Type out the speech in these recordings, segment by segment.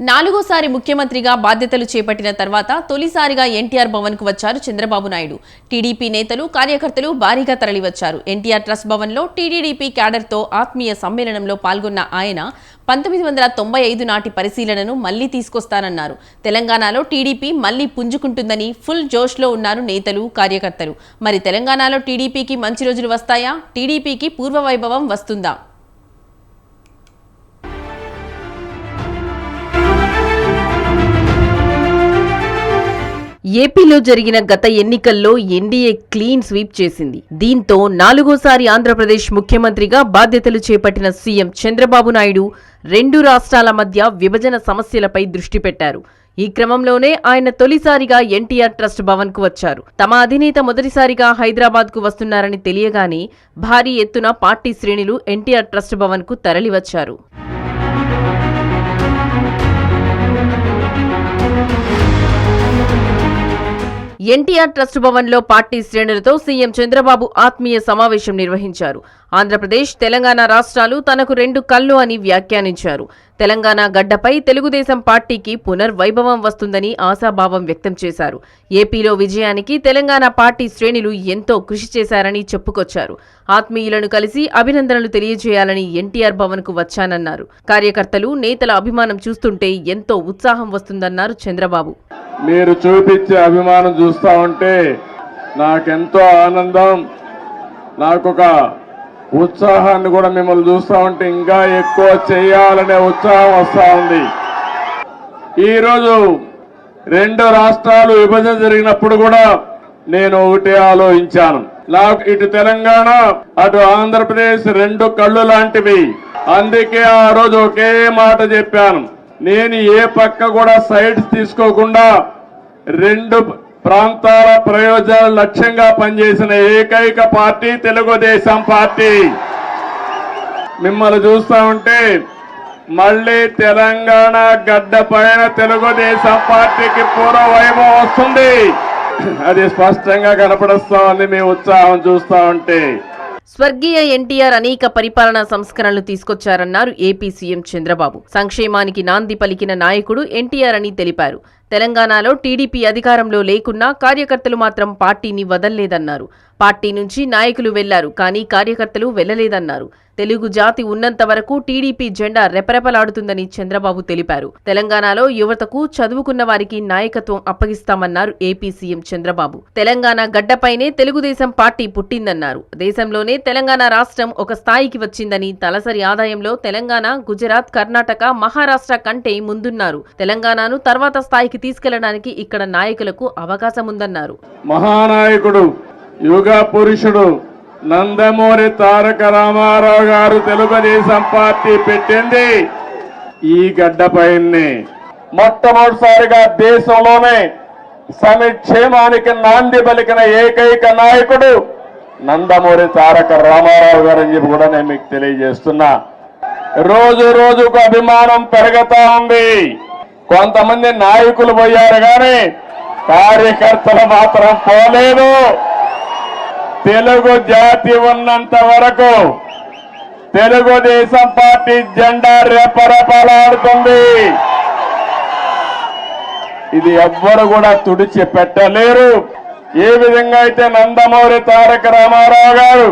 నాలుగోసారి ముఖ్యమంత్రిగా బాధ్యతలు చేపట్టిన తర్వాత తొలిసారిగా ఎన్టీఆర్ భవన్ కు వచ్చారు చంద్రబాబు నాయుడు. టీడీపీ నేతలు కార్యకర్తలు భారీగా తరలివచ్చారు. ఎన్టీఆర్ ట్రస్ట్ భవన్ లో టీడీపీ క్యాడర్ తో ఆత్మీయ సమ్మేళనంలో పాల్గొన్న ఆయన 1995 నాటి పరిశీలనను మళ్లీ తీసుకొస్తానన్నారు. తెలంగాణలో టీడీపీ మళ్లీ పుంజుకుంటుందని ఫుల్ జోష్ లో ఉన్నారు నేతలు కార్యకర్తలు. మరి తెలంగాణలో టీడీపీకి మంచి రోజులు వస్తాయా? టీడీపీకి పూర్వ వైభవం వస్తుందా? ఏపీలో జరిగిన గత ఎన్నికల్లో ఎన్డీఏ క్లీన్ స్వీప్ చేసింది. దీంతో నాలుగోసారి ఆంధ్రప్రదేశ్ ముఖ్యమంత్రిగా బాధ్యతలు చేపట్టిన సీఎం చంద్రబాబు నాయుడు రెండు రాష్ట్రాల మధ్య విభజన సమస్యలపై దృష్టి పెట్టారు. ఈ క్రమంలోనే ఆయన తొలిసారిగా ఎన్టీఆర్ ట్రస్ట్ భవన్ కు వచ్చారు. తమ అధినేత మొదటిసారిగా హైదరాబాద్ కు వస్తున్నారని తెలియగానే భారీ ఎత్తున పార్టీ శ్రేణులు ఎన్టీఆర్ ట్రస్ట్ భవన్ కు తరలివచ్చారు. ఎన్టీఆర్ ట్రస్ట్ భవన్ లో పార్టీ శ్రేణులతో సీఎం చంద్రబాబు ఆత్మీయ సమావేశం నిర్వహించారు. ఆంధ్రప్రదేశ్, తెలంగాణ రాష్ట్రాలు తనకు రెండు కళ్ళు అని వ్యాఖ్యానించారు. తెలంగాణ గడ్డపై తెలుగుదేశం పార్టీకి పునర్వైభవం వస్తుందని ఆశాభావం వ్యక్తం చేశారు. ఏపీలో విజయానికి తెలంగాణ పార్టీ శ్రేణులు ఎంతో కృషి చేశారని చెప్పుకొచ్చారు. ఆత్మీయులను కలిసి అభినందనలు తెలియజేయాలని ఎన్టీఆర్ భవన్ కు వచ్చానన్నారు. కార్యకర్తలు, నేతల అభిమానం చూస్తుంటే ఎంతో ఉత్సాహం వస్తుందన్నారు చంద్రబాబు. మీరు చూపించే అభిమానం చూస్తా ఉంటే నాకెంతో ఆనందం, నాకొక ఉత్సాహాన్ని కూడా మిమ్మల్ని చూస్తా ఉంటే ఇంకా ఎక్కువ చేయాలనే ఉత్సాహం వస్తా ఉంది. ఈరోజు రెండు రాష్ట్రాలు విభజన జరిగినప్పుడు కూడా నేను ఒకటే ఆలోచించాను. నాకు ఇటు తెలంగాణ అటు ఆంధ్రప్రదేశ్ రెండు కళ్ళు లాంటివి. అందుకే ఆ రోజు ఒకే మాట చెప్పాను, నేను ఏ పక్క కూడా సైడ్స్ తీసుకోకుండా రెండు ప్రాంతాల ప్రయోజనాల లక్ష్యంగా పనిచేసిన ఏకైక పార్టీ తెలుగుదేశం పార్టీ. మిమ్మల్ని చూస్తా ఉంటే మళ్ళీ తెలంగాణ గడ్డ పైన తెలుగుదేశం పార్టీకి పూర్వ వైభవం వస్తుంది. అది స్పష్టంగా కనపడుస్తా ఉంది మీ ఉత్సాహం చూస్తా ఉంటే. స్వర్గీయ ఎన్టీఆర్ అనేక పరిపాలనా సంస్కరణలు తీసుకొచ్చారన్నారు ఏపీ సీఎం చంద్రబాబు. సంక్షేమానికి నాంది పలికిన నాయకుడు ఎన్టీఆర్ అని తెలిపారు. తెలంగాణలో టీడీపీ అధికారంలో లేకున్నా కార్యకర్తలు మాత్రం పార్టీని వదల్లేదన్నారు. పార్టీ నుంచి నాయకులు వెళ్లారు, కానీ కార్యకర్తలు వెళ్లలేదన్నారు. తెలుగు జాతి ఉన్నంత వరకు టీడీపీ జెండా రెపరెపలాడుతుందని చంద్రబాబు తెలిపారు. తెలంగాణలో యువతకు, చదువుకున్న వారికి నాయకత్వం అప్పగిస్తామన్నారు ఏపీ సీఎం చంద్రబాబు. తెలంగాణ గడ్డపైనే తెలుగుదేశం పార్టీ పుట్టిందన్నారు. దేశంలోనే తెలంగాణ రాష్ట్రం ఒక స్థాయికి వచ్చిందని, తలసరి ఆదాయంలో తెలంగాణ, గుజరాత్, కర్ణాటక, మహారాష్ట్ర కంటే ముందున్నారు. తెలంగాణను తర్వాత స్థాయికి తీసుకెళ్లడానికి ఇక్కడ నాయకులకు అవకాశం ఉందన్నారు. మహానాయకుడు, యుగ పురుషుడు నందమూరి తారక రామారావు గారు తెలుగుదేశం పార్టీ పెట్టింది ఈ గడ్డపైనే. మొట్టమొదటిసారిగా దేశంలోనే సంక్షేమానికి నాంది పలికిన ఏకైక నాయకుడు నందమూరి తారక రామారావు గారు అని చెప్పి కూడా నేను మీకు తెలియజేస్తున్నా. రోజు రోజుకు అభిమానం పెరుగుతా ఉంది. కొంతమంది నాయకులు పోయారు కానీ కార్యకర్తలు మాత్రం పోలేదు. తెలుగు జాతి ఉన్నంత వరకు తెలుగుదేశం పార్టీ జెండా రెపరెపలాడుతుంది. ఇది ఎవ్వరు కూడా తుడిచి పెట్టలేరు. ఏ విధంగా అయితే నందమూరి తారక రామారావు గారు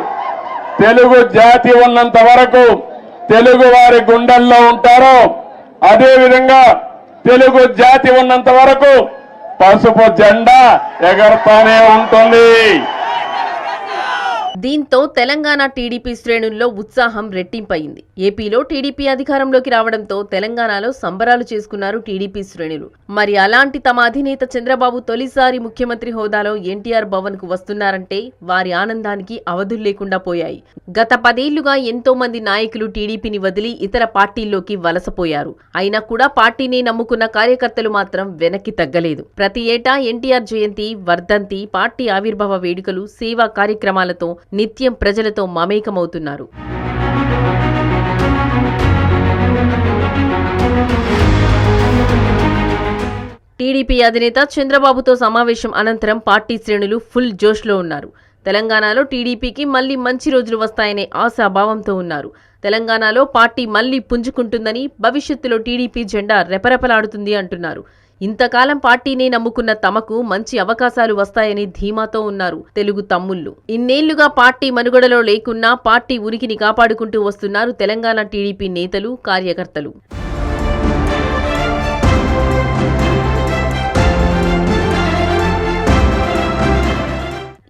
తెలుగు జాతి ఉన్నంత వరకు తెలుగు వారి గుండెల్లో ఉంటారో, అదే విధంగా తెలుగు జాతి ఉన్నంత వరకు పసుపు జెండా ఎగరతానే ఉంటుంది. దీంతో తెలంగాణ టీడీపీ శ్రేణుల్లో ఉత్సాహం రెట్టింపయింది. ఏపీలో టీడీపీ అధికారంలోకి రావడంతో తెలంగాణలో సంబరాలు చేసుకున్నారు టీడీపీ శ్రేణులు. మరి అలాంటి తమ అధినేత చంద్రబాబు తొలిసారి ముఖ్యమంత్రి హోదాలో ఎన్టీఆర్ భవన్ కు వస్తున్నారంటే వారి ఆనందానికి అవధులు లేకుండా పోయాయి. గత 10 ఏళ్లుగా ఎంతో మంది నాయకులు టీడీపీని వదిలి ఇతర పార్టీల్లోకి వలసపోయారు. అయినా కూడా పార్టీని నమ్ముకున్న కార్యకర్తలు మాత్రం వెనక్కి తగ్గలేదు. ప్రతి ఏటా ఎన్టీఆర్ జయంతి, వర్ధంతి, పార్టీ ఆవిర్భావ వేడుకలు, సేవా కార్యక్రమాలతో నిత్యం ప్రజలతో మమేకమవుతున్నారు. టీడీపీ అధినేత చంద్రబాబుతో సమావేశం అనంతరం పార్టీ శ్రేణులు ఫుల్ జోష్లో ఉన్నారు. తెలంగాణలో టీడీపీకి మళ్లీ మంచి రోజులు వస్తాయనే ఆశాభావంతో ఉన్నారు. తెలంగాణలో పార్టీ మళ్లీ పుంజుకుంటుందని, భవిష్యత్తులో టీడీపీ జెండా రెపరెపలాడుతుంది అంటున్నారు. ఇంతకాలం పార్టీనే నమ్ముకున్న తమకు మంచి అవకాశాలు వస్తాయని ధీమాతో ఉన్నారు తెలుగు తమ్ముళ్లు. ఇన్నేళ్లుగా పార్టీ మనుగడలో లేకున్నా పార్టీ ఉనికిని కాపాడుకుంటూ వస్తున్నారు తెలంగాణ టీడీపీ నేతలు, కార్యకర్తలు.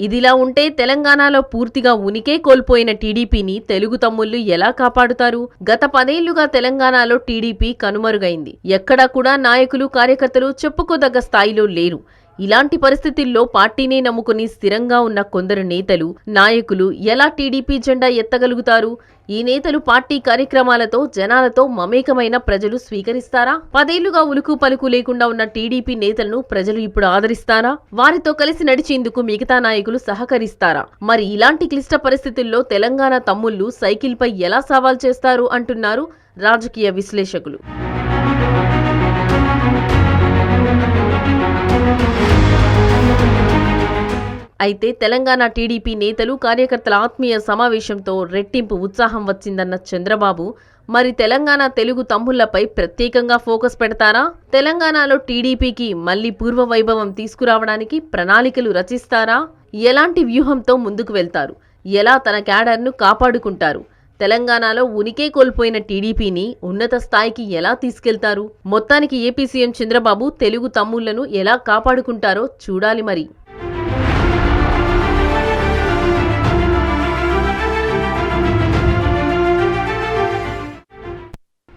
ఇదిలా ఉంటే తెలంగాణలో పూర్తిగా ఉనికే కోల్పోయిన టీడీపీని తెలుగు తమ్ముళ్లు ఎలా కాపాడుతారు? గత 10 ఏళ్లుగా తెలంగాణలో టీడీపీ కనుమరుగైంది. ఎక్కడా కూడా నాయకులు, కార్యకర్తలు చెప్పుకోదగ్గ స్థాయిలో లేరు. ఇలాంటి పరిస్థితుల్లో పార్టీనే నమ్ముకుని స్థిరంగా ఉన్న కొందరు నేతలు, నాయకులు ఎలా టీడీపీ జెండా ఎత్తగలుగుతారు? ఈ నేతలు పార్టీ కార్యక్రమాలతో, జనాలతో మమేకమైన ప్రజలు స్వీకరిస్తారా? 10 ఏళ్లుగా ఉలుకు పలుకు లేకుండా ఉన్న టీడీపీ నేతలను ప్రజలు ఇప్పుడు ఆదరిస్తారా? వారితో కలిసి నడిచేందుకు మిగతా నాయకులు సహకరిస్తారా? మరి ఇలాంటి క్లిష్ట పరిస్థితుల్లో తెలంగాణ తమ్ముళ్లు సైకిల్పై ఎలా సవాల్ చేస్తారు అంటున్నారు రాజకీయ విశ్లేషకులు. అయితే తెలంగాణ టీడీపీ నేతలు, కార్యకర్తల ఆత్మీయ సమావేశంతో రెట్టింపు ఉత్సాహం వచ్చిందన్న చంద్రబాబు మరి తెలంగాణ తెలుగు తమ్ముళ్లపై ప్రత్యేకంగా ఫోకస్ పెడతారా? తెలంగాణలో టీడీపీకి మళ్లీ పూర్వ వైభవం తీసుకురావడానికి ప్రణాళికలు రచిస్తారా? ఎలాంటి వ్యూహంతో ముందుకు వెళ్తారు? ఎలా తన క్యాడర్ను కాపాడుకుంటారు? తెలంగాణలో ఉనికే కోల్పోయిన టీడీపీని ఉన్నత స్థాయికి ఎలా తీసుకెళ్తారు? మొత్తానికి ఏపీ సీఎం చంద్రబాబు తెలుగు తమ్ముళ్లను ఎలా కాపాడుకుంటారో చూడాలి మరి.